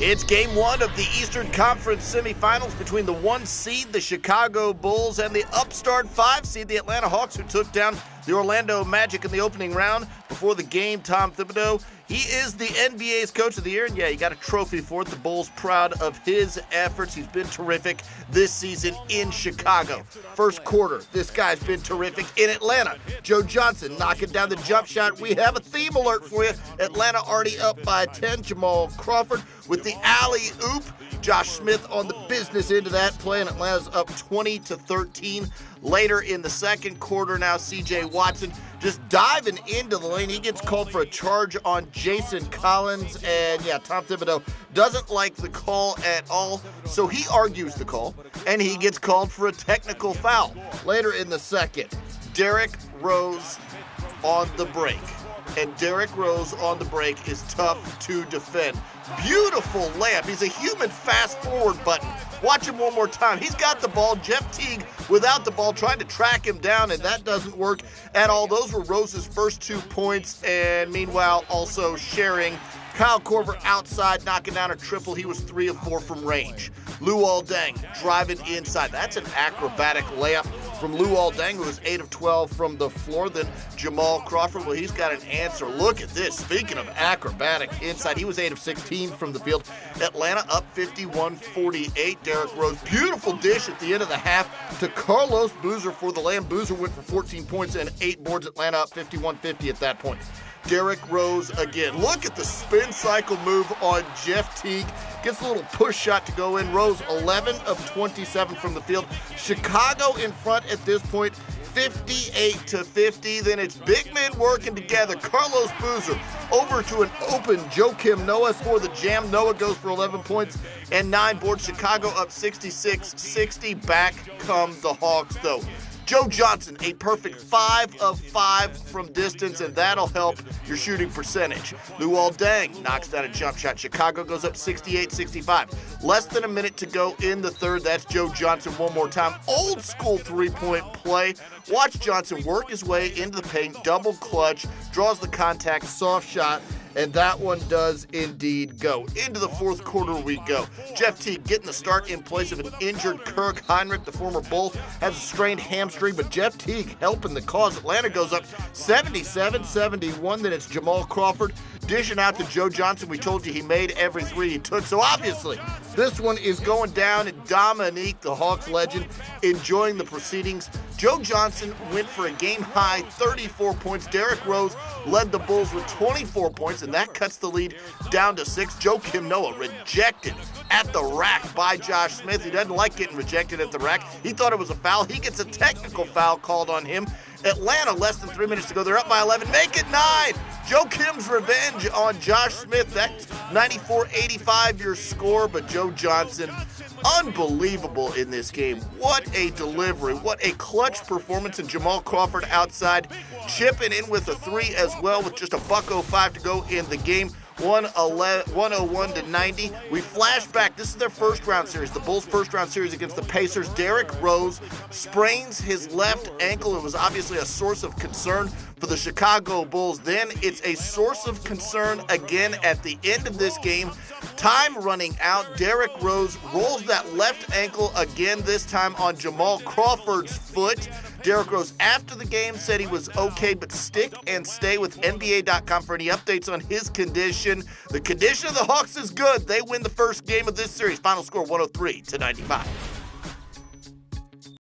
It's game one of the Eastern Conference semifinals between the 1 seed, the Chicago Bulls, and the upstart 5 seed, the Atlanta Hawks, who took down the Orlando Magic in the opening round. Before the game, Tom Thibodeau, he is the NBA's Coach of the Year, and yeah, he got a trophy for it. The Bulls proud of his efforts. He's been terrific this season in Chicago. First quarter, this guy's been terrific in Atlanta. Joe Johnson knocking down the jump shot. We have a theme alert for you. Atlanta already up by 10. Jamal Crawford with the alley-oop. Josh Smith on the business end of that play, and Atlanta's up 20-13. Later in the second quarter now, C.J. Watson just diving into the lane. He gets called for a charge on Jason Collins, and yeah, Tom Thibodeau doesn't like the call at all, so he argues the call, and he gets called for a technical foul. Later in the second, Derrick Rose on the break. And Derrick Rose on the break is tough to defend. Beautiful layup. He's a human fast-forward button. Watch him one more time. He's got the ball. Jeff Teague without the ball, trying to track him down, and that doesn't work at all. Those were Rose's first 2 points, and meanwhile also sharing. Kyle Korver outside, knocking down a triple. He was 3 of 4 from range. Luol Deng driving inside. That's an acrobatic layup from Luol Deng, who was 8 of 12 from the floor. Then Jamal Crawford, well, he's got an answer. Look at this. Speaking of acrobatic inside, he was 8 of 16 from the field. Atlanta up 51-48. Derrick Rose, beautiful dish at the end of the half to Carlos Boozer for the layup. Boozer went for 14 points and 8 boards. Atlanta up 51-50 at that point. Derrick Rose again. Look at the spin cycle move on Jeff Teague. Gets a little push shot to go in. Rose 11 of 27 from the field. Chicago in front at this point, 58-50. Then it's big men working together. Carlos Boozer over to an open Joakim Noah for the jam. Noah goes for 11 points and 9 boards. Chicago up 66-60. Back come the Hawks, though. Joe Johnson, a perfect 5 of 5 from distance, and that'll help your shooting percentage. Luol Deng knocks down a jump shot. Chicago goes up 68-65. Less than a minute to go in the third. That's Joe Johnson one more time. Old school three-point play. Watch Johnson work his way into the paint, double clutch, draws the contact, soft shot, and that one does indeed go. Into the fourth quarter we go. Jeff Teague getting the start in place of an injured Kirk Hinrich. The former Bull has a strained hamstring, but Jeff Teague helping the cause. Atlanta goes up 77-71. Then it's Jamal Crawford dishing out to Joe Johnson. We told you he made every 3 he took. So obviously, this one is going down. And Dominique, the Hawks legend, enjoying the proceedings. Joe Johnson went for a game-high 34 points. Derrick Rose led the Bulls with 24 points, and that cuts the lead down to 6. Joakim Noah rejected at the rack by Josh Smith. He doesn't like getting rejected at the rack. He thought it was a foul. He gets a technical foul called on him. Atlanta, less than 3 minutes to go. They're up by 11. Make it 9. Joakim's revenge on Josh Smith. That's 94-85 your score, but Joe Johnson, unbelievable in this game. What a delivery. What a clutch performance. And Jamal Crawford outside, chipping in with a 3 as well with just a $1.05 to go in the game. 101-90. We flash back. This is their first round series, the Bulls' first round series against the Pacers. Derrick Rose sprains his left ankle. It was obviously a source of concern for the Chicago Bulls. Then it's a source of concern again at the end of this game. Time running out. Derrick Rose rolls that left ankle again, this time on Jamal Crawford's foot. Derrick Rose, after the game, said he was okay, but stick and stay with NBA.com for any updates on his condition. The condition of the Hawks is good. They win the first game of this series. Final score 103-95.